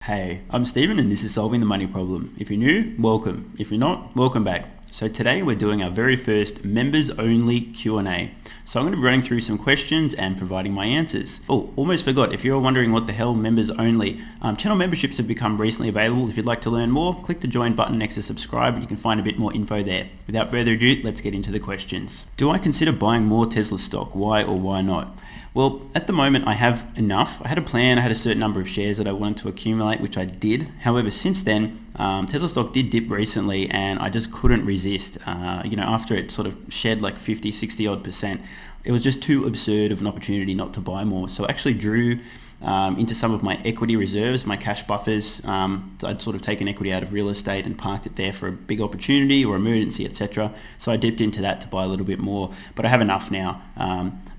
Hey, I'm Stephen and this is Solving the Money Problem. If you're new, welcome. If you're not, welcome back. So today we're doing our very first members only Q&A. So I'm going to be running through some questions and providing my answers. Oh, almost forgot, if you're wondering what the hell members only, channel memberships have become recently available. If you'd like to learn more, click the join button next to subscribe and you can find a bit more info there. Without further ado, let's get into the questions. Do I consider buying more Tesla stock? Why or why not? Well, at the moment I have enough. I had a plan, I had a certain number of shares that I wanted to accumulate, which I did. However, since then, Tesla stock did dip recently and I just couldn't resist. After it sort of shed like 50, 60 odd percent, it was just too absurd of an opportunity not to buy more. So I actually drew into some of my equity reserves, my cash buffers. I'd sort of taken equity out of real estate and parked it there for a big opportunity or emergency, etc. So I dipped into that to buy a little bit more, but I have enough now.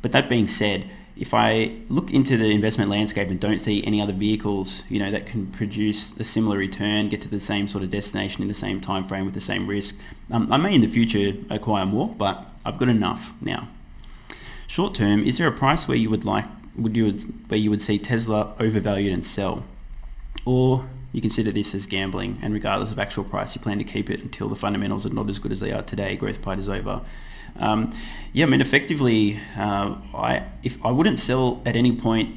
But that being said, if I look into the investment landscape and don't see any other vehicles, that can produce a similar return, get to the same sort of destination in the same time frame with the same risk, I may in the future acquire more, but I've got enough now. Short term, is there a price where you would see Tesla overvalued and sell? Or you consider this as gambling, and regardless of actual price, you plan to keep it until the fundamentals are not as good as they are today, growth part is over. Effectively, I wouldn't sell at any point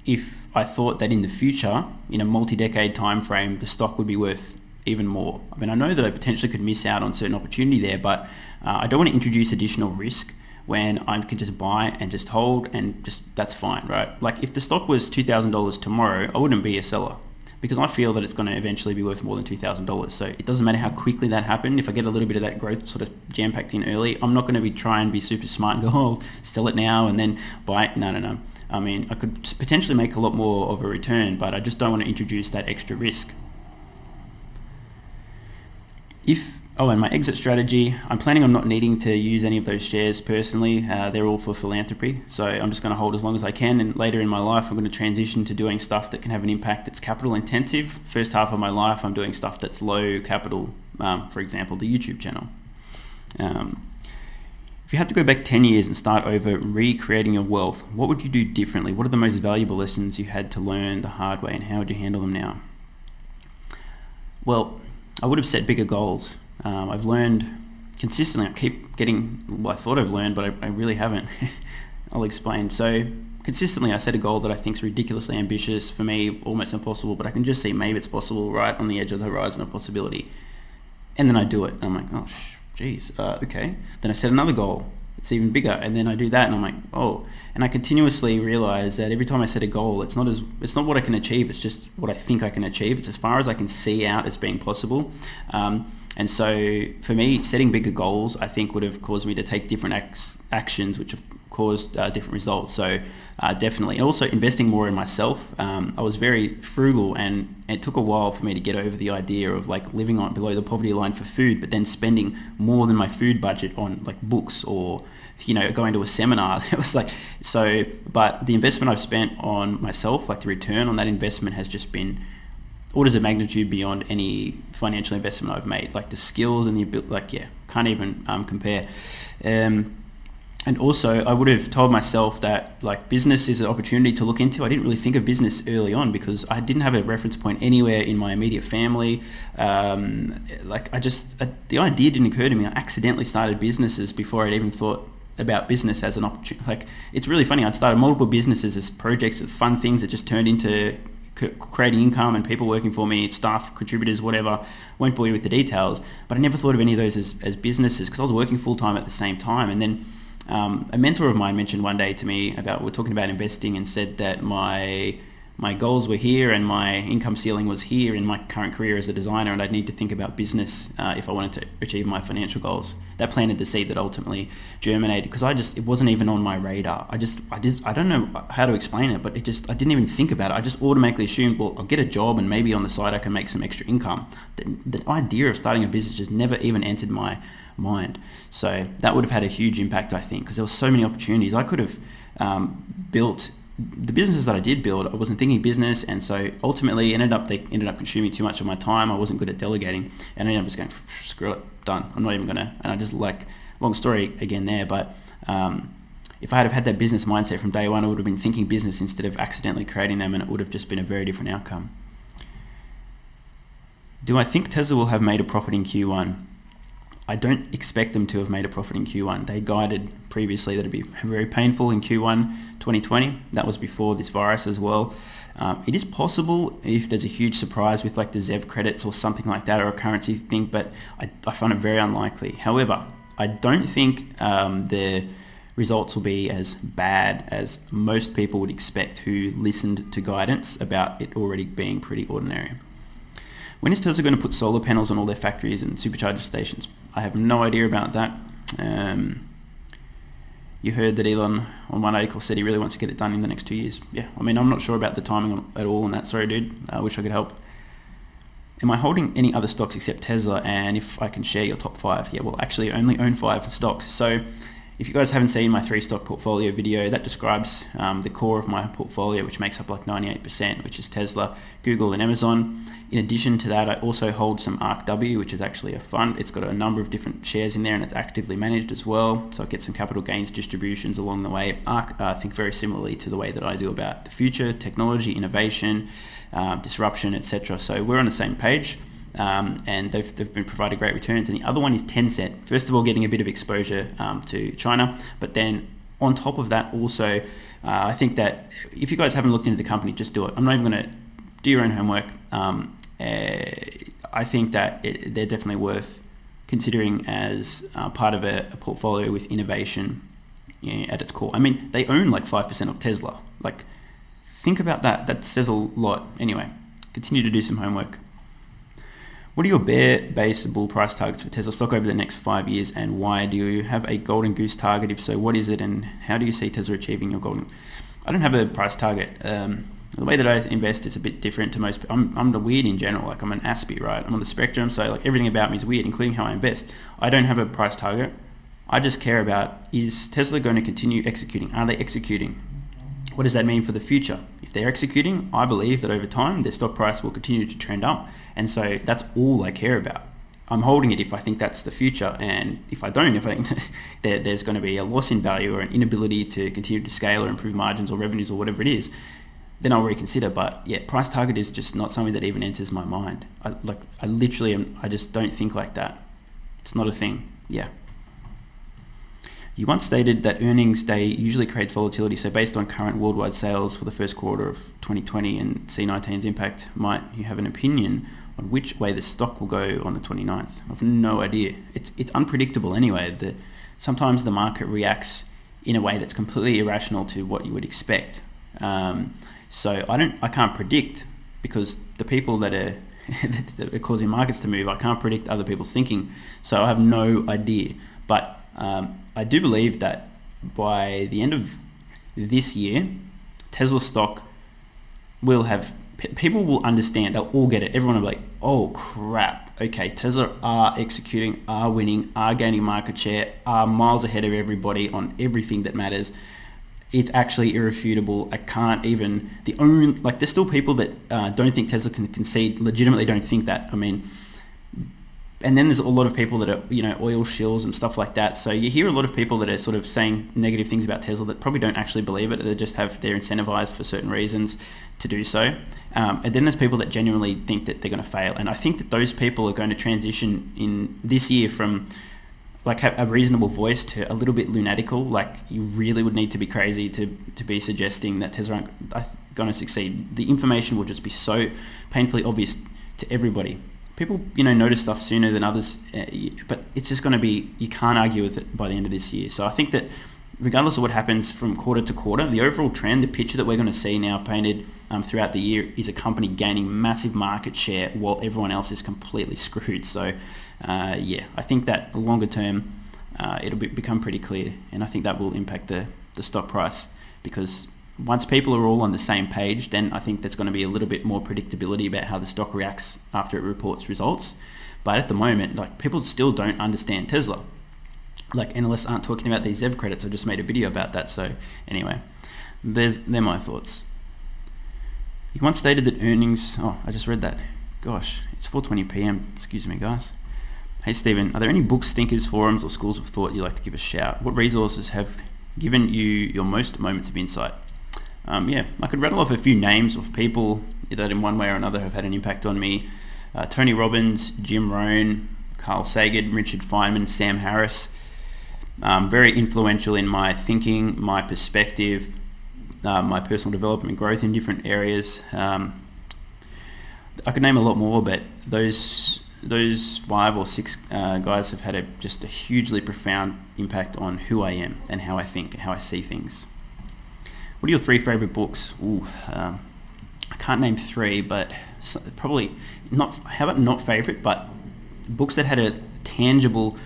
if I thought that in the future, in a multi-decade time frame, the stock would be worth even more. I know that I potentially could miss out on certain opportunity there, but I don't want to introduce additional risk when I could just buy and just hold and that's fine, right? Like if the stock was $2,000 tomorrow, I wouldn't be a seller, because I feel that it's going to eventually be worth more than $2,000. So it doesn't matter how quickly that happened. If I get a little bit of that growth sort of jam-packed in early, I'm not going to be trying to be super smart and go, oh, sell it now and then buy it. No. I could potentially make a lot more of a return, but I just don't want to introduce that extra risk. And my exit strategy, I'm planning on not needing to use any of those shares personally. They're all for philanthropy. So I'm just going to hold as long as I can. And later in my life, I'm going to transition to doing stuff that can have an impact that's capital intensive. First half of my life, I'm doing stuff that's low capital. For example, the YouTube channel. If you had to go back 10 years and start over recreating your wealth, what would you do differently? What are the most valuable lessons you had to learn the hard way, and how would you handle them now? Well, I would have set bigger goals. I've learned consistently, I thought I've learned, but I really haven't. I'll explain. So consistently I set a goal that I think is ridiculously ambitious, for me almost impossible, but I can just see maybe it's possible, right on the edge of the horizon of possibility. And then I do it and I'm like, oh geez, okay. Then I set another goal, it's even bigger, and then I do that and I'm like, oh. And I continuously realize that every time I set a goal, it's not what I can achieve, it's just what I think I can achieve. It's as far as I can see out as being possible. And so for me, setting bigger goals, I think would have caused me to take different actions, which have caused different results. So definitely. And also investing more in myself. I was very frugal, and it took a while for me to get over the idea of like living on below the poverty line for food, but then spending more than my food budget on like books or going to a seminar. It was like, but the investment I've spent on myself, like the return on that investment has just been orders of magnitude beyond any financial investment I've made. Like the skills and the ability, can't even compare. And also I would have told myself that like business is an opportunity to look into. I didn't really think of business early on because I didn't have a reference point anywhere in my immediate family. The idea didn't occur to me. I accidentally started businesses before I'd even thought about business as an opportunity. Like it's really funny. I'd started multiple businesses as projects, as fun things that just turned into creating income and people working for me, staff, contributors, whatever. Won't bore you with the details, but I never thought of any of those as businesses because I was working full time at the same time. And then a mentor of mine mentioned one day to me we're talking about investing, and said that my goals were here and my income ceiling was here in my current career as a designer, and I'd need to think about business if I wanted to achieve my financial goals. That planted the seed that ultimately germinated, because it wasn't even on my radar. I don't know how to explain it, but I didn't even think about it. I just automatically assumed, well, I'll get a job and maybe on the side I can make some extra income. The idea of starting a business just never even entered my mind. So that would have had a huge impact, I think, because there were so many opportunities. I could have built the businesses that I did build. I wasn't thinking business, and so ultimately they ended up consuming too much of my time. I wasn't good at delegating, and I ended up just going, screw it, done. I'm not even gonna. And I just long story again there, but if I had have had that business mindset from day one, I would have been thinking business instead of accidentally creating them, and it would have just been a very different outcome. Do I think Tesla will have made a profit in Q1? I don't expect them to have made a profit in Q1. They guided previously that it'd be very painful in Q1 2020. That was before this virus as well. It is possible if there's a huge surprise with like the ZEV credits or something like that, or a currency thing, but I find it very unlikely. However, I don't think the results will be as bad as most people would expect who listened to guidance about it already being pretty ordinary. When is Tesla going to put solar panels on all their factories and supercharger stations? I have no idea about that. You heard that Elon on one article said he really wants to get it done in the next 2 years. Yeah, I mean, I'm not sure about the timing at all on that. Sorry, dude. I wish I could help. Am I holding any other stocks except Tesla? And if I can share your top 5? Yeah, well, actually I only own 5 stocks. So if you guys haven't seen my 3-stock portfolio video, that describes the core of my portfolio, which makes up like 98%, which is Tesla, Google, and Amazon. In addition to that, I also hold some ARKW, which is actually a fund. It's got a number of different shares in there, and it's actively managed as well. So I get some capital gains distributions along the way. ARK, I think very similarly to the way that I do about the future, technology, innovation, disruption, etc. So we're on the same page. And they've been providing great returns. And the other one is Tencent. First of all, getting a bit of exposure to China, but then on top of that also, I think that if you guys haven't looked into the company, just do it. I'm not even going to do your own homework. I think that they're definitely worth considering as part of a portfolio with innovation at its core. I mean, they own like 5% of Tesla. Like, think about that. That says a lot. Anyway, continue to do some homework. What are your bare base bull price targets for Tesla stock over the next 5 years, and why? Do you have a golden goose target? If so, what is it, and how do you see Tesla achieving your golden? I don't have a price target. The way that I invest is a bit different to most. I'm the weird in general. Like, I'm an Aspie, right? I'm on the spectrum, so like everything about me is weird, including how I invest. I don't have a price target. I just care about, is Tesla going to continue executing? Are they executing? What does that mean for the future? If they're executing, I believe that over time their stock price will continue to trend up. And so that's all I care about. I'm holding it if I think that's the future, and if I don't, if I think there's going to be a loss in value or an inability to continue to scale or improve margins or revenues or whatever it is, then I'll reconsider. But yeah, price target is just not something that even enters my mind. I just don't think like that. It's not a thing. Yeah. You once stated that earnings day usually creates volatility, so based on current worldwide sales for the first quarter of 2020 and C19's impact, might you have an opinion on which way the stock will go on the 29th? I have no idea. It's unpredictable anyway. Sometimes the market reacts in a way that's completely irrational to what you would expect. So I can't predict, because the people that are that are causing markets to move, I can't predict other people's thinking. So I have no idea. But I do believe that by the end of this year, Tesla stock will have, people will understand, they'll all get it. Everyone will be like, oh crap, okay, Tesla are executing, are winning, are gaining market share, are miles ahead of everybody on everything that matters. It's actually irrefutable. I can't even, there's still people that don't think Tesla can concede, legitimately don't think that. I mean, and then there's a lot of people that are, oil shills and stuff like that. So you hear a lot of people that are sort of saying negative things about Tesla that probably don't actually believe it. They just they're incentivized for certain reasons to do so. And then there's people that genuinely think that they're going to fail. And I think that those people are going to transition in this year from like a reasonable voice to a little bit lunatical. Like, you really would need to be crazy to be suggesting that Tesla aren't going to succeed. The information will just be so painfully obvious to everybody. People, notice stuff sooner than others, but it's just going to be, you can't argue with it by the end of this year. So I think that regardless of what happens from quarter to quarter, the overall trend, the picture that we're going to see now painted throughout the year is a company gaining massive market share while everyone else is completely screwed. So I think that longer term, it'll become pretty clear, and I think that will impact the stock price, because once people are all on the same page, then I think there's going to be a little bit more predictability about how the stock reacts after it reports results. But at the moment, like, people still don't understand Tesla. Like, analysts aren't talking about these ZEV credits. I just made a video about that. So anyway, they're my thoughts. You once stated that earnings... Oh, I just read that. Gosh, it's 4:20 p.m. Excuse me, guys. Hey, Stephen, are there any books, thinkers, forums, or schools of thought you'd like to give a shout? What resources have given you your most moments of insight? I could rattle off a few names of people that in one way or another have had an impact on me. Tony Robbins, Jim Rohn, Carl Sagan, Richard Feynman, Sam Harris. Very influential in my thinking, my perspective, my personal development, growth in different areas. I could name a lot more, but those 5 or 6 guys have had just a hugely profound impact on who I am and how I think, how I see things. What are your 3 favorite books? I can't name 3, but probably not. How about not favorite, but books that had a tangible,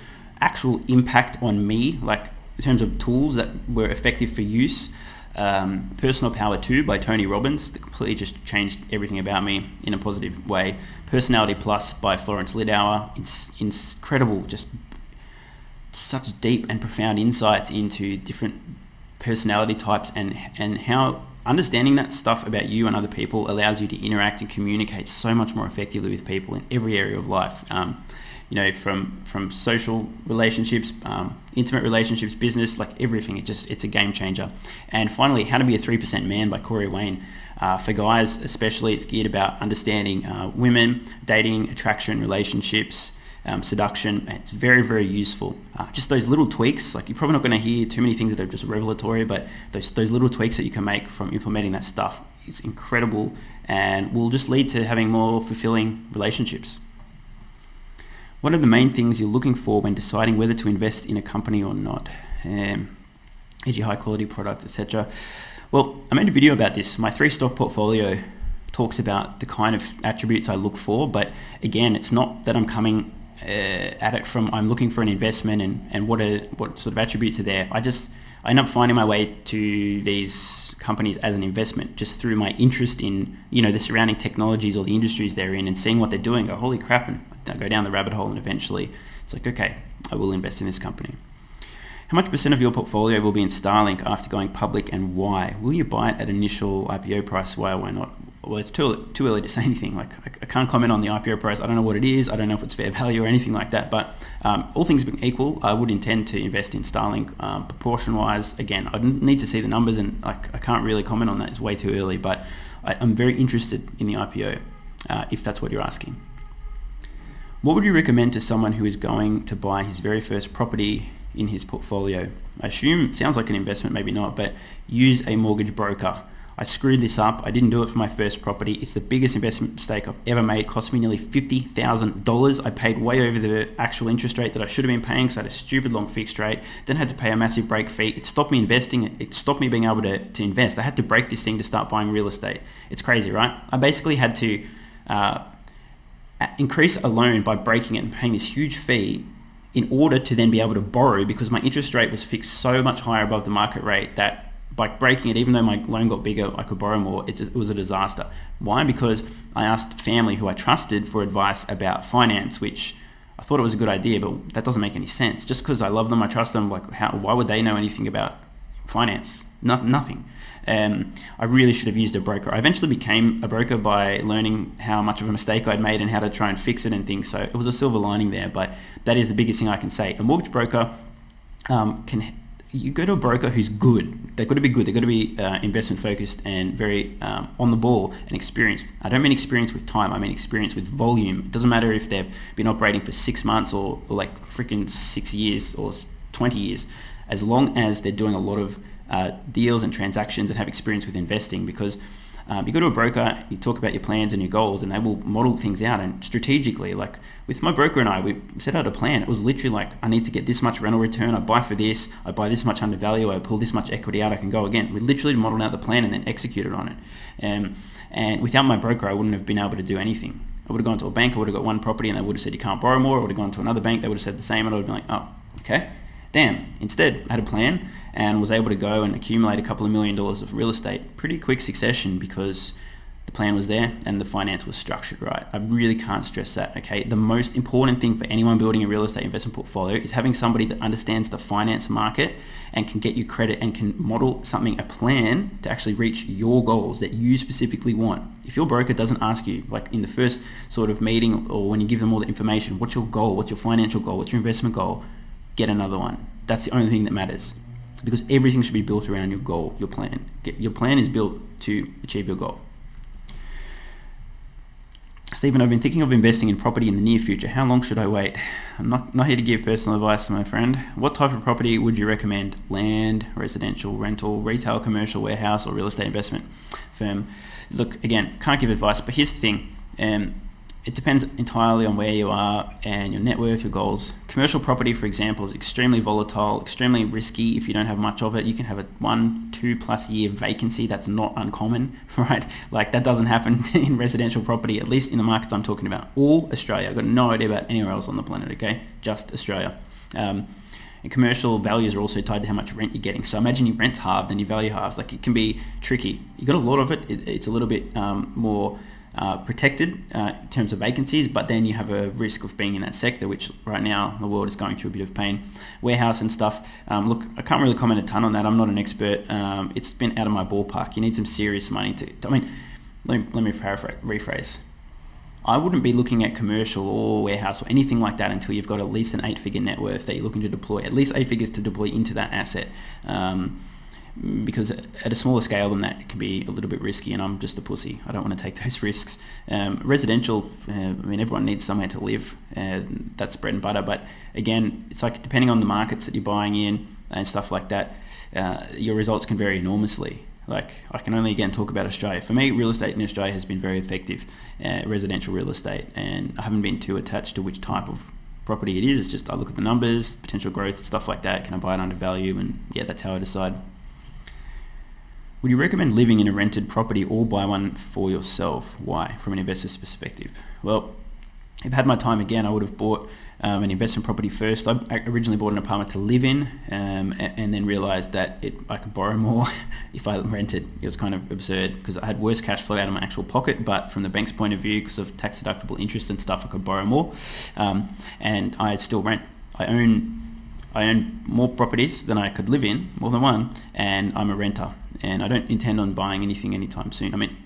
actual impact on me, like in terms of tools that were effective for use. Personal Power 2 by Tony Robbins, that completely just changed everything about me in a positive way. Personality Plus by Florence Lidauer. It's incredible, just such deep and profound insights into different personality types and how understanding that stuff about you and other people allows you to interact and communicate so much more effectively with people in every area of life. From social relationships, intimate relationships, business, like everything. It's a game changer. And finally, How to Be a 3% Man by Corey Wayne. For guys especially, it's geared about understanding women, dating, attraction, relationships, seduction. It's very, very useful. Just those little tweaks, like you're probably not going to hear too many things that are just revelatory, but those little tweaks that you can make from implementing that stuff, it's incredible and will just lead to having more fulfilling relationships. What are the main things you're looking for when deciding whether to invest in a company or not? E.g. high quality product, etc. Well, I made a video about this. My 3-stock portfolio talks about the kind of attributes I look for, but again, it's not that I'm coming at it from I'm looking for an investment and what sort of attributes are there. I end up finding my way to these companies as an investment just through my interest in the surrounding technologies or the industries they're in and seeing what they're doing. Go, holy crap, and I go down the rabbit hole, and eventually it's like, okay, I will invest in this company. How much % of your portfolio will be in Starlink after going public, and why? Will you buy it at initial IPO price? Why or why not? Well, it's too early to say anything. Like I can't comment on the IPO price. I don't know what it is. I don't know if it's fair value or anything like that. But all things being equal, I would intend to invest in Starlink. Proportion-wise, again, I need to see the numbers, and I can't really comment on that. It's way too early. But I'm very interested in the IPO, if that's what you're asking. What would you recommend to someone who is going to buy his very first property in his portfolio? I assume it sounds like an investment, maybe not, but use a mortgage broker. I screwed this up. I didn't do it for my first property. It's the biggest investment mistake I've ever made. It cost me nearly $50,000. I paid way over the actual interest rate that I should have been paying because I had a stupid long fixed rate. Then had to pay a massive break fee. It stopped me investing. It stopped me being able to invest. I had to break this thing to start buying real estate. It's crazy, right? I basically had to increase a loan by breaking it and paying this huge fee in order to then be able to borrow, because my interest rate was fixed so much higher above the market rate that by breaking it, even though my loan got bigger, I could borrow more. It was a disaster. Why? Because I asked family who I trusted for advice about finance, which I thought it was a good idea, but that doesn't make any sense. Just because I love them, I trust them, why would they know anything about finance? Nothing. I really should have used a broker. I eventually became a broker by learning how much of a mistake I'd made and how to try and fix it and things. So it was a silver lining there, but that is the biggest thing I can say. A mortgage broker you go to a broker who's good. They've got to be good. They've got to be investment focused and very on the ball and experienced. I don't mean experience with time. I mean experience with volume. It doesn't matter if they've been operating for 6 months or like freaking 6 years or 20 years, as long as they're doing a lot of deals and transactions and have experience with investing. Because you go to a broker, you talk about your plans and your goals, and they will model things out and strategically. Like with my broker and I, we set out a plan. It was literally like, I need to get this much rental return. I buy for this. I buy this much undervalue. I pull this much equity out. I can go again. We literally modeled out the plan and then executed on it. And without my broker, I wouldn't have been able to do anything. I would have gone to a bank. I would have got one property, and they would have said you can't borrow more. I would have gone to another bank. They would have said the same, and I would have been like, oh, okay, damn. Instead, I had a plan and was able to go and accumulate a couple of $1 million of real estate pretty quick succession because the plan was there and the finance was structured right. I really can't stress that, okay? The most important thing for anyone building a real estate investment portfolio is having somebody that understands the finance market and can get you credit and can model something, a plan to actually reach your goals that you specifically want. If your broker doesn't ask you, like in the first sort of meeting or when you give them all the information, what's your goal, what's your financial goal, what's your investment goal, get another one. That's the only thing that matters. Because everything should be built around your goal, your plan. Your plan is built to achieve your goal. Stephen, I've been thinking of investing in property in the near future. How long should I wait? I'm not here to give personal advice, my friend. What type of property would you recommend? Land, residential, rental, retail, commercial, warehouse, or real estate investment firm? Look, again, can't give advice, but here's the thing. It depends entirely on where you are and your net worth, your goals. Commercial property, for example, is extremely volatile, extremely risky if you don't have much of it. You can have a 1-2+ year vacancy. That's not uncommon, right? Like that doesn't happen in residential property, at least in the markets I'm talking about. All Australia. I've got no idea about anywhere else on the planet, okay? Just Australia. And commercial values are also tied to how much rent you're getting. So imagine your rent's halved and your value halves. Like it can be tricky. You got a lot of it. It's a little bit more protected in terms of vacancies, but then you have a risk of being in that sector, which right now the world is going through a bit of pain. Warehouse and stuff. Look, I can't really comment a ton on that. I'm not an expert. It's been out of my ballpark. You need some serious money to. I mean, let me rephrase. I wouldn't be looking at commercial or warehouse or anything like that until you've got at least an 8-figure net worth that you're looking to deploy, at least 8 figures to deploy into that asset. Because at a smaller scale than that, it can be a little bit risky, and I'm just a pussy. I don't want to take those risks. Residential, I mean, everyone needs somewhere to live. That's bread and butter. But again, it's like depending on the markets that you're buying in and stuff like that, your results can vary enormously. Like I can only again talk about Australia. For me, real estate in Australia has been very effective, residential real estate, and I haven't been too attached to which type of property it is. It's just I look at the numbers, potential growth, stuff like that. Can I buy it undervalued? And yeah, that's how I decide. Would you recommend living in a rented property or buy one for yourself? Why? From an investor's perspective. Well, if I had my time again, I would have bought an investment property first. I originally bought an apartment to live in and then realized that I could borrow more if I rented. It was kind of absurd because I had worse cash flow out of my actual pocket, but from the bank's point of view, because of tax deductible interest and stuff, I could borrow more. And I still rent. I own more properties than I could live in, more than one, and I'm a renter. And I don't intend on buying anything anytime soon. I mean,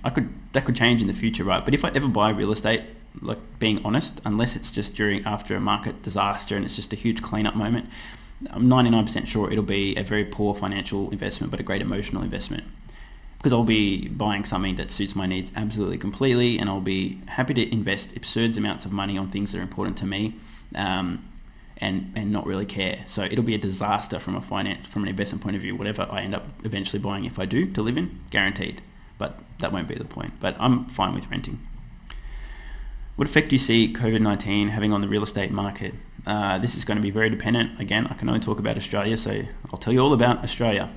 that could change in the future, right? But if I ever buy real estate, like being honest, unless it's just after a market disaster and it's just a huge cleanup moment, I'm 99% sure it'll be a very poor financial investment, but a great emotional investment. Because I'll be buying something that suits my needs absolutely completely, and I'll be happy to invest absurd amounts of money on things that are important to me. And not really care. So it'll be a disaster from an investment point of view, whatever I end up eventually buying if I do to live in, guaranteed. But that won't be the point. But I'm fine with renting. What effect do you see COVID-19 having on the real estate market? This is going to be very dependent. Again, I can only talk about Australia, so I'll tell you all about Australia.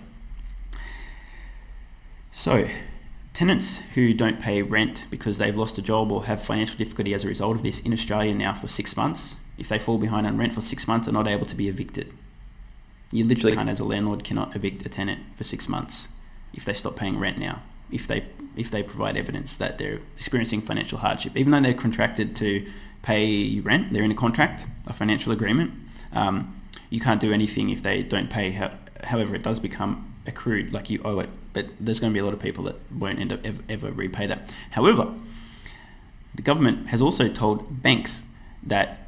So, tenants who don't pay rent because they've lost a job or have financial difficulty as a result of this in Australia now for 6 months, if they fall behind on rent for 6 months, are not able to be evicted. You literally can't, as a landlord, cannot evict a tenant for 6 months if they stop paying rent now, if they provide evidence that they're experiencing financial hardship. Even though they're contracted to pay you rent, they're in a contract, a financial agreement, you can't do anything if they don't pay. However, it does become accrued, like you owe it, but there's going to be a lot of people that won't end up ever repay that. However, the government has also told banks that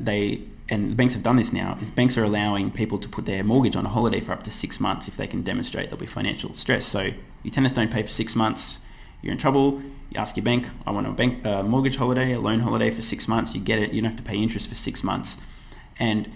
and the banks have done this now, is banks are allowing people to put their mortgage on a holiday for up to 6 months if they can demonstrate there'll be financial stress. So your tenants don't pay for 6 months, you're in trouble, you ask your bank, I want a mortgage holiday, a loan holiday for 6 months, you get it, you don't have to pay interest for 6 months. And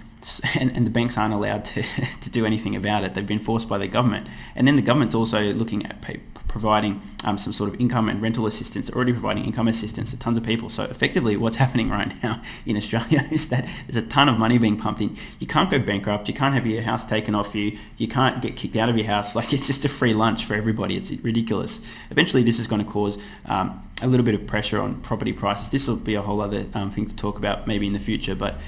the banks aren't allowed to do anything about it. They've been forced by the government. And then the government's also looking at providing some sort of income and rental assistance. They're already providing income assistance to tons of people. So effectively what's happening right now in Australia is that there's a ton of money being pumped in. You can't go bankrupt. You can't have your house taken off you. You can't get kicked out of your house. Like, it's just a free lunch for everybody. It's ridiculous. Eventually this is going to cause a little bit of pressure on property prices. This will be a whole other thing to talk about maybe in the future. But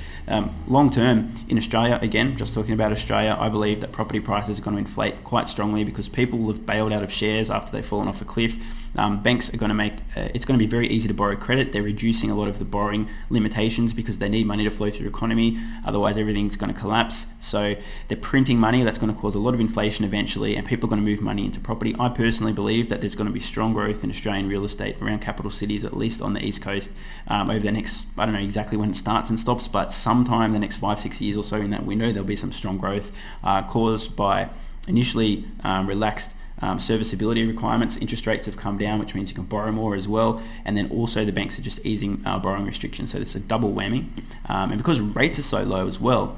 long term in Australia, again, just talking about Australia, I believe that property prices are going to inflate quite strongly because people have bailed out of shares after they've fallen off a cliff. Banks are going to make it's going to be very easy to borrow credit. They're reducing a lot of the borrowing limitations because they need money to flow through the economy. Otherwise, everything's going to collapse. So they're printing money. That's going to cause a lot of inflation eventually, and people are going to move money into property. I personally believe that there's going to be strong growth in Australian real estate around capital cities, at least on the East Coast, over the next, I don't know exactly when it starts and stops, but sometime the next 5-6 years or so in that window, there'll be some strong growth caused by initially relaxed serviceability requirements. Interest rates have come down, which means you can borrow more as well. And then also the banks are just easing borrowing restrictions. So it's a double whammy. And because rates are so low as well,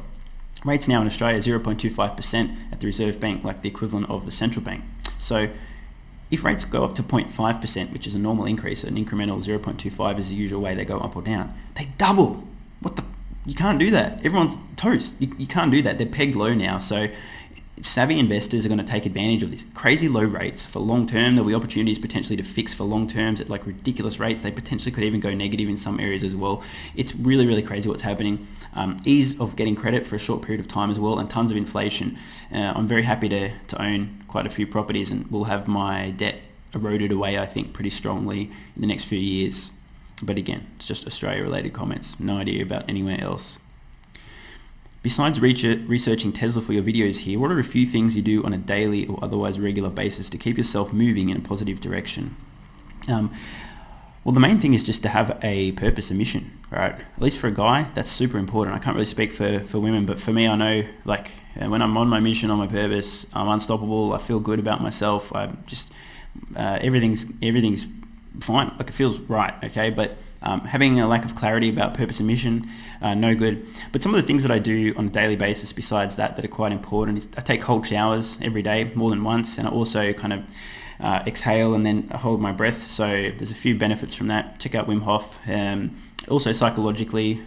rates now in Australia are 0.25% at the Reserve Bank, like the equivalent of the central bank. So if rates go up to 0.5%, which is a normal increase, an incremental 0.25 is the usual way they go up or down, they double. You can't do that. Everyone's toast. You can't do that. They're pegged low now. So savvy investors are going to take advantage of these crazy low rates for long term. There'll be opportunities potentially to fix for long terms at like ridiculous rates. They potentially could even go negative in some areas as well. It's really, really crazy what's happening. Ease of getting credit for a short period of time as well, and tons of inflation. I'm very happy to own quite a few properties, and will have my debt eroded away, I think, pretty strongly in the next few years. But again, it's just Australia related comments. No idea about anywhere else. Besides researching Tesla for your videos here, what are a few things you do on a daily or otherwise regular basis to keep yourself moving in a positive direction? Well, the main thing is just to have a purpose, a mission, right? At least for a guy, that's super important. I can't really speak for women, but for me, I know like when I'm on my mission, on my purpose, I'm unstoppable. I feel good about myself. I'm just, everything's fine. Like it feels right. Okay. But having a lack of clarity about purpose and mission, no good. But some of the things that I do on a daily basis besides that are quite important is I take cold showers every day, more than once, and I also kind of exhale and then hold my breath. So there's a few benefits from that. Check out Wim Hof. Also psychologically,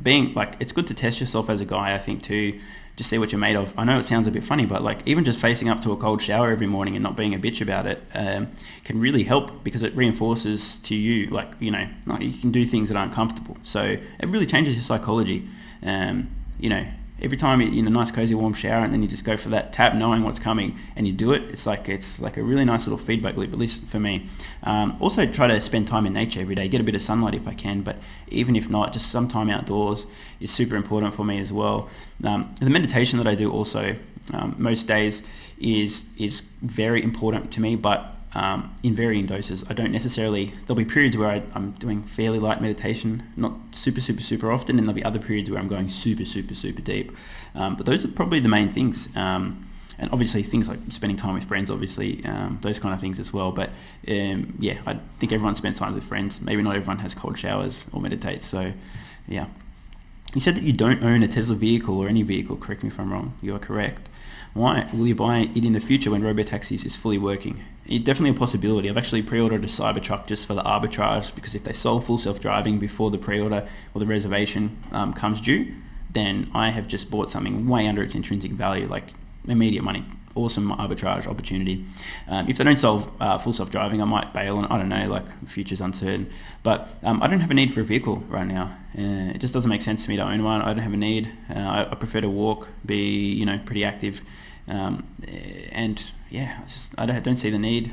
being like, it's good to test yourself as a guy, I think, too. Just see what you're made of. I know it sounds a bit funny, but like even just facing up to a cold shower every morning and not being a bitch about it can really help, because it reinforces to you, like, you can do things that aren't comfortable. So it really changes your psychology. Every time you're in a nice cozy warm shower and then you just go for that tap knowing what's coming and you do it, it's like a really nice little feedback loop, at least for me. Also try to spend time in nature every day, get a bit of sunlight if I can, but even if not, just some time outdoors is super important for me as well. The meditation that I do also most days is very important to me, but in varying doses. I don't necessarily, there'll be periods where I'm doing fairly light meditation, not super often, and there'll be other periods where I'm going super deep. But those are probably the main things. And obviously things like spending time with friends, obviously, those kind of things as well. But I think everyone spends time with friends. Maybe not everyone has cold showers or meditates. So yeah. You said that you don't own a Tesla vehicle or any vehicle. Correct me if I'm wrong. You are correct. Why? Will you buy it in the future when robotaxis is fully working? It's definitely a possibility. I've actually pre-ordered a Cybertruck just for the arbitrage, because if they solve full self-driving before the pre-order or the reservation comes due, then I have just bought something way under its intrinsic value, like immediate money. Awesome arbitrage opportunity. If they don't solve full self-driving, I might bail, and I don't know, like the future's uncertain. But I don't have a need for a vehicle right now. It just doesn't make sense to me to own one. I don't have a need. I prefer to walk, be pretty active, and yeah, I don't see the need.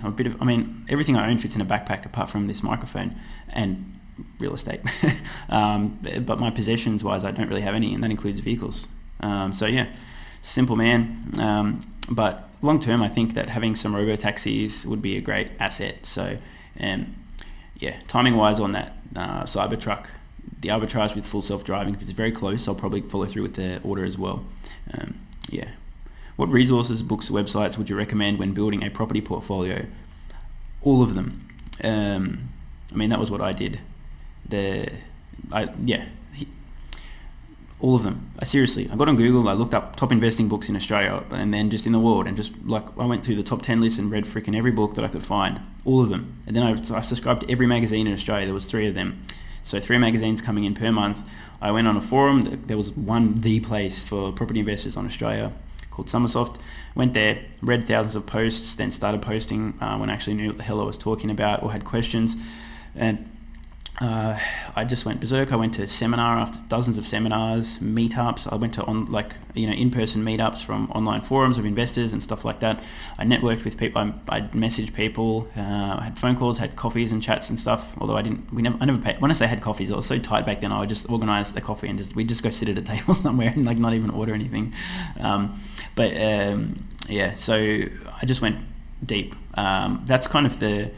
Everything I own fits in a backpack apart from this microphone and real estate. But my possessions wise, I don't really have any, and that includes vehicles. So yeah, simple man. But long term, I think that having some robo-taxis would be a great asset. So timing wise on that Cybertruck, the arbitrage with full self-driving, if it's very close, I'll probably follow through with the order as well. What resources, books, websites would you recommend when building a property portfolio? All of them. That was what I did. All of them. I got on Google, I looked up top investing books in Australia and then just in the world, and just like I went through the top 10 list and read freaking every book that I could find, all of them. And then I subscribed to every magazine in Australia. There was 3 of them. So 3 magazines coming in per month. I went on a forum. There was the place for property investors on Australia called Summersoft. Went there, read thousands of posts, then started posting when I actually knew what the hell I was talking about or had questions. And I just went berserk. I went to seminar after dozens of seminars, meetups. I went to in-person meetups from online forums of investors and stuff like that. I networked with people. I messaged people. I had phone calls, had coffees and chats and stuff. Although I never paid. When I say had coffees, I was so tight back then. I would just organize the coffee and we'd just go sit at a table somewhere and not even order anything. So I just went deep. That's kind of the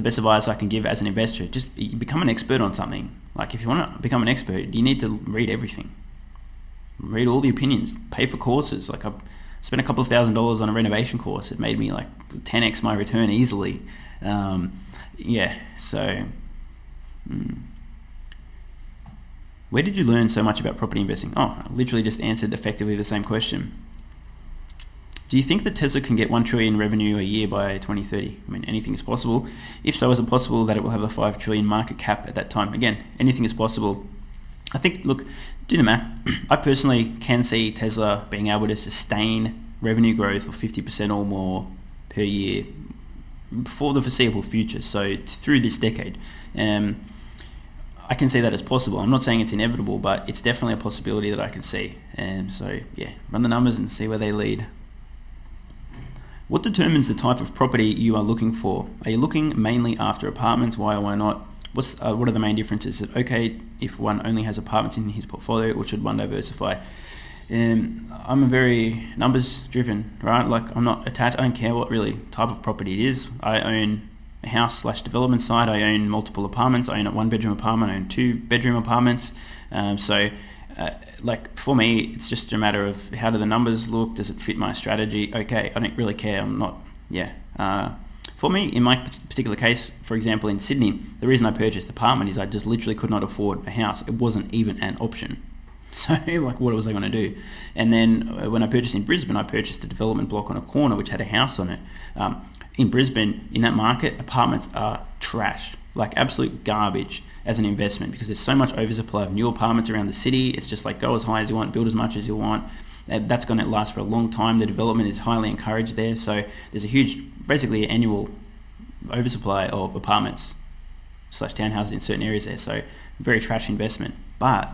best advice I can give as an investor. Just become an expert on something. Like if you want to become an expert, you need to read everything. Read all the opinions. Pay for courses. Like spent a couple of $1,000s on a renovation course. It made me like 10x my return easily. Yeah, so where did you learn so much about property investing? Oh, I literally just answered effectively the same question. Do you think that Tesla can get 1 trillion revenue a year by 2030? I mean, anything is possible. If so, is it possible that it will have a 5 trillion market cap at that time? Again, anything is possible. I think, look, do the math. I personally can see Tesla being able to sustain revenue growth of 50% or more per year for the foreseeable future, so through this decade. I can see that as possible. I'm not saying it's inevitable, but it's definitely a possibility that I can see. So yeah, run the numbers and see where they lead. What determines the type of property you are looking for? Are you looking mainly after apartments? Why or why not? What are the main differences? Is it okay if one only has apartments in his portfolio, or should one diversify? I'm a very numbers driven, right? Like, I'm not attached. I don't care what really type of property it is. I own a house / development site. I own multiple apartments. I own a 1-bedroom apartment. I own 2-bedroom apartments. Like, for me, it's just a matter of how do the numbers look? Does it fit my strategy? Okay, I don't really care. I'm not, For me, in my particular case, for example, in Sydney, the reason I purchased an apartment is I just literally could not afford a house. It wasn't even an option. So, like, what was I going to do? And then when I purchased in Brisbane, I purchased a development block on a corner which had a house on it. In Brisbane, in that market, apartments are trash, like absolute garbage as an investment, because there's so much oversupply of new apartments around the city. It's just like, go as high as you want, build as much as you want. That's going to last for a long time. The development is highly encouraged there. So there's a huge, basically annual oversupply of apartments / townhouses in certain areas there. So very trash investment. But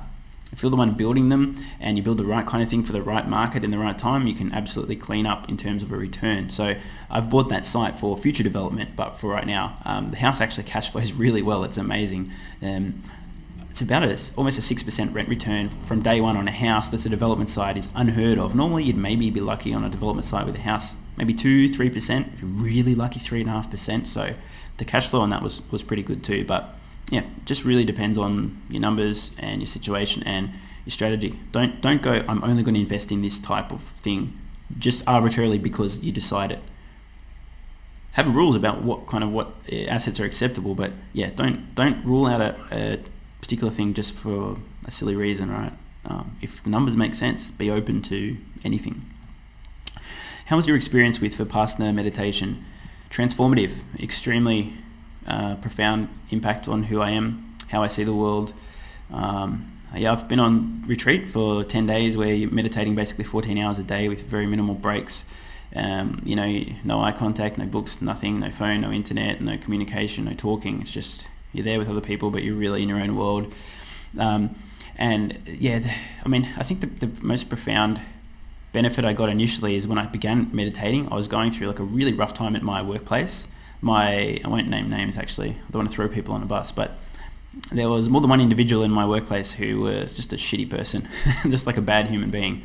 if you're the one building them and you build the right kind of thing for the right market in the right time, you can absolutely clean up in terms of a return. So I've bought that site for future development, but for right now, the house actually cash flows really well. It's amazing. It's about almost a 6% rent return from day one on a house that's a development site is unheard of. Normally, you'd maybe be lucky on a development site with a house, maybe 2-3%. If you're really lucky, 3.5%. So the cash flow on that was pretty good too. But yeah, just really depends on your numbers and your situation and your strategy. Don't go, I'm only going to invest in this type of thing just arbitrarily because you decide it. Have rules about what assets are acceptable, but yeah, don't rule out a particular thing just for a silly reason, right? If the numbers make sense, be open to anything. How was your experience with vipassana meditation? Transformative, extremely profound impact on who I am, how I see the world. I've been on retreat for 10 days where you're meditating basically 14 hours a day with very minimal breaks. No eye contact, no books, nothing, no phone, no internet, no communication, no talking. It's just you're there with other people, but you're really in your own world. I think the most profound benefit I got initially is when I began meditating. I was going through like a really rough time at my workplace. I won't name names actually. I don't want to throw people on a bus, but there was more than one individual in my workplace who was just a shitty person, just like a bad human being.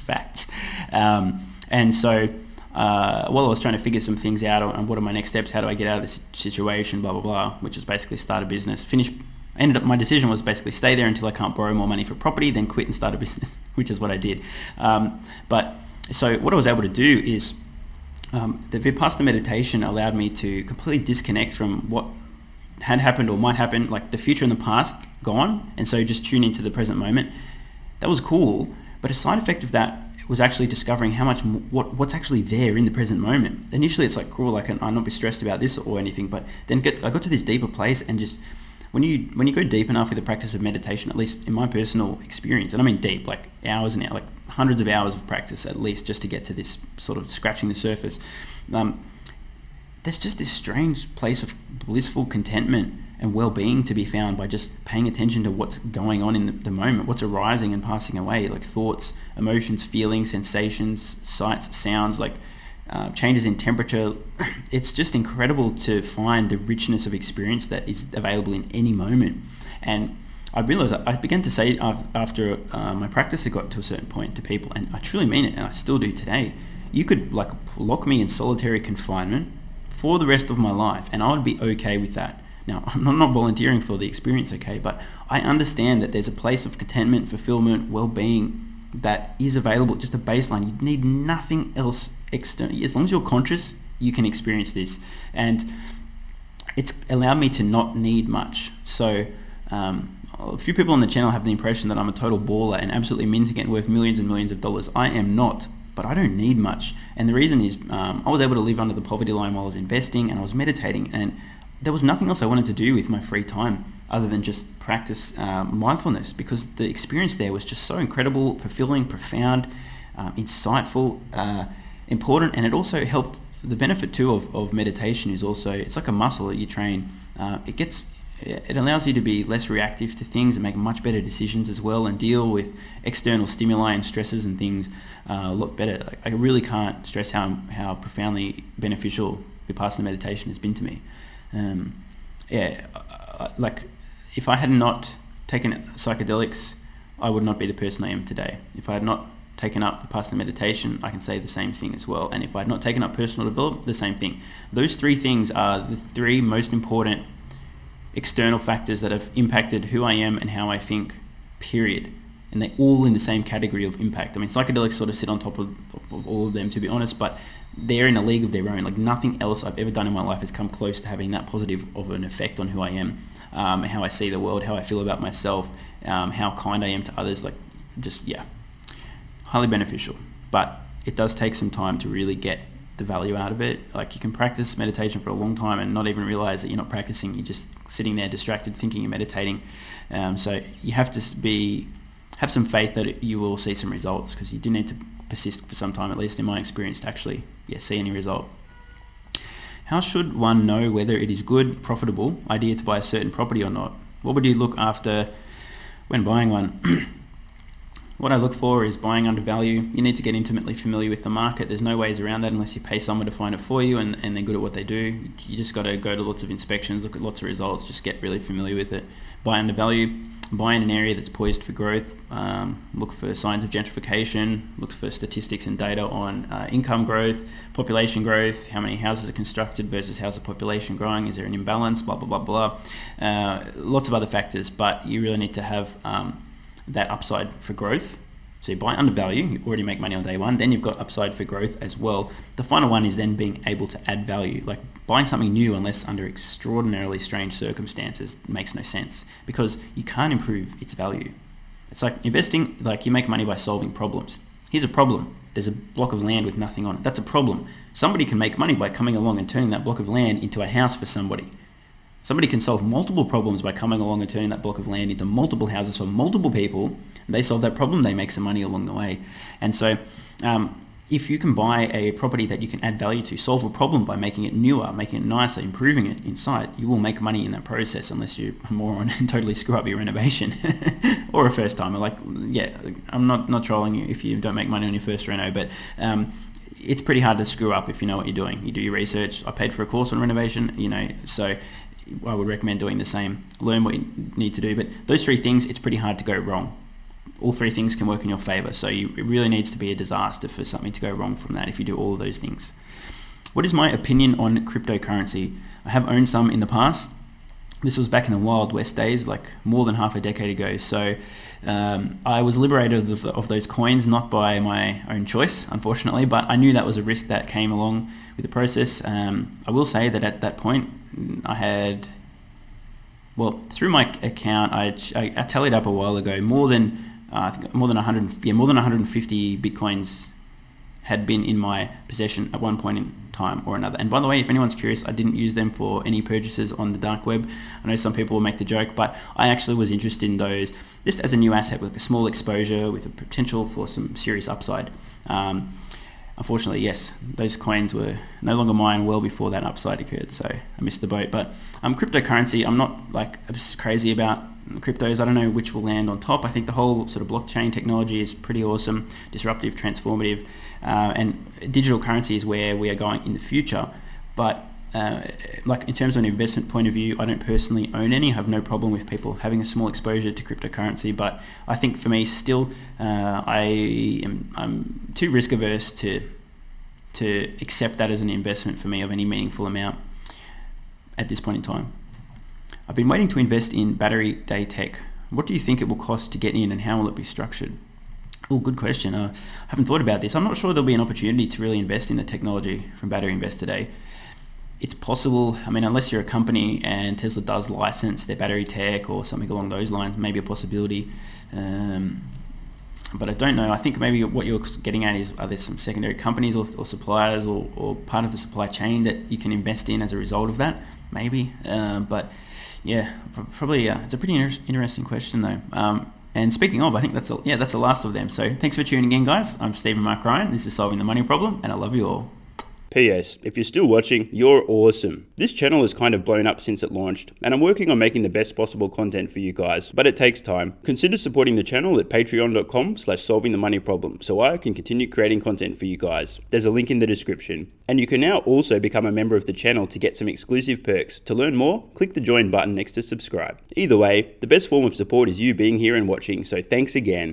Facts. And so while I was trying to figure some things out on what are my next steps, how do I get out of this situation, blah, blah, blah, which is basically start a business, my decision was basically stay there until I can't borrow more money for property, then quit and start a business, which is what I did. So what I was able to do is the Vipassana meditation allowed me to completely disconnect from what had happened or might happen, like the future and the past gone, and so just tune into the present moment. That was cool, but a side effect of that was actually discovering how much what's actually there in the present moment. Initially, it's like cool, I'll not be stressed about this or anything, but then I got to this deeper place, and just when you go deep enough with the practice of meditation, at least in my personal experience, and I mean deep, like hours and hours, like hundreds of hours of practice at least, just to get to this sort of scratching the surface. There's just this strange place of blissful contentment and well-being to be found by just paying attention to what's going on in the moment, what's arising and passing away, like thoughts, emotions, feelings, sensations, sights, sounds, like changes in temperature. It's just incredible to find the richness of experience that is available in any moment. And I realized, I began to say after my practice had got to a certain point to people, and I truly mean it, and I still do today, you could like lock me in solitary confinement for the rest of my life, and I would be okay with that. Now, I'm not volunteering for the experience, okay, but I understand that there's a place of contentment, fulfillment, well-being that is available, just a baseline. You need nothing else external. As long as you're conscious, you can experience this. And it's allowed me to not need much. So a few people on the channel have the impression that I'm a total baller and absolutely minting it, worth millions and millions of dollars. I am not, but I don't need much. And the reason is I was able to live under the poverty line while I was investing, and I was meditating, and there was nothing else I wanted to do with my free time other than just practice mindfulness, because the experience there was just so incredible, fulfilling, profound, insightful, important. And it also helped. The benefit too of meditation is also, it's like a muscle that you train. It allows you to be less reactive to things and make much better decisions as well, and deal with external stimuli and stresses and things a lot better. Like, I really can't stress how profoundly beneficial vipassana meditation has been to me. Like, if I had not taken psychedelics, I would not be the person I am today. If I had not taken up vipassana meditation, I can say the same thing as well. And if I had not taken up personal development, the same thing. Those three things are the three most important external factors that have impacted who I am and how I think, period. And they're all in the same category of impact. I mean, psychedelics sort of sit on top of all of them, to be honest, but they're in a league of their own. Like, nothing else I've ever done in my life has come close to having that positive of an effect on who I am, how I see the world, how I feel about myself, how kind I am to others. Like, just, yeah, highly beneficial. But it does take some time to really get the value out of it. Like, you can practice meditation for a long time and not even realize that you're not practicing. You're just sitting there distracted thinking you're meditating. So you have to have some faith that you will see some results, because you do need to persist for some time, at least in my experience, to actually see any result. How should one know whether it is good, profitable idea to buy a certain property or not? What would you look after when buying one? What I look for is buying undervalue. You need to get intimately familiar with the market. There's no ways around that unless you pay someone to find it for you, and they're good at what they do. You just got to go to lots of inspections, look at lots of results, just get really familiar with it. Buy undervalue. Buy in an area that's poised for growth. Look for signs of gentrification. Look for statistics and data on income growth, population growth, how many houses are constructed versus how's the population growing, is there an imbalance, blah, blah, blah, blah. Lots of other factors, but you really need to have that upside for growth. So you buy undervalue, you already make money on day one, then you've got upside for growth as well. The final one is then being able to add value. Like, buying something new, unless under extraordinarily strange circumstances, makes no sense, because you can't improve its value. It's like investing, like, you make money by solving problems. Here's a problem. There's a block of land with nothing on it. That's a problem. Somebody can make money by coming along and turning that block of land into a house for somebody. Somebody can solve multiple problems by coming along and turning that block of land into multiple houses for multiple people. They solve that problem, they make some money along the way. And so if you can buy a property that you can add value to, solve a problem by making it newer, making it nicer, improving it inside, you will make money in that process, unless you're a moron and totally screw up your renovation or a first timer. Like, yeah, I'm not trolling you if you don't make money on your first reno, but it's pretty hard to screw up if you know what you're doing. You do your research. I paid for a course on renovation, so I would recommend doing the same. Learn what you need to do. But those three things, it's pretty hard to go wrong. All three things can work in your favor. So it really needs to be a disaster for something to go wrong from that if you do all of those things. What is my opinion on cryptocurrency? I have owned some in the past. This was back in the Wild West days, like more than half a decade ago. So I was liberated of those coins, not by my own choice, unfortunately, but I knew that was a risk that came along with the process. I will say that at that point, I had, through my account, I tallied up a while ago, more than 150 Bitcoins had been in my possession at one point in time or another. And by the way, if anyone's curious, I didn't use them for any purchases on the dark web. I know some people will make the joke, but I actually was interested in those just as a new asset with a small exposure with a potential for some serious upside. Unfortunately, yes, those coins were no longer mine well before that upside occurred, so I missed the boat. But cryptocurrency, I'm not like crazy about cryptos. I don't know which will land on top. I think the whole sort of blockchain technology is pretty awesome, disruptive, transformative, and digital currency is where we are going in the future. But like in terms of an investment point of view, I don't personally own any. I have no problem with people having a small exposure to cryptocurrency, but I think for me still, I'm too risk averse to accept that as an investment for me of any meaningful amount at this point in time. I've been waiting to invest in battery day tech. What do you think it will cost to get in, and how will it be structured? Oh, good question. I haven't thought about this. I'm not sure there'll be an opportunity to really invest in the technology from Battery Invest today. It's possible, I mean, unless you're a company and Tesla does license their battery tech or something along those lines, maybe a possibility. But I don't know. I think maybe what you're getting at is, are there some secondary companies or suppliers or part of the supply chain that you can invest in as a result of that? Maybe. But yeah, probably it's a pretty interesting question though. And speaking of, I think that's the last of them. So thanks for tuning in, guys. I'm Stephen Mark Ryan. This is Solving the Money Problem, and I love you all. P.S. If you're still watching, you're awesome. This channel has kind of blown up since it launched, and I'm working on making the best possible content for you guys, but it takes time. Consider supporting the channel at patreon.com/solvingthemoneyproblem so I can continue creating content for you guys. There's a link in the description. And you can now also become a member of the channel to get some exclusive perks. To learn more, click the join button next to subscribe. Either way, the best form of support is you being here and watching, so thanks again.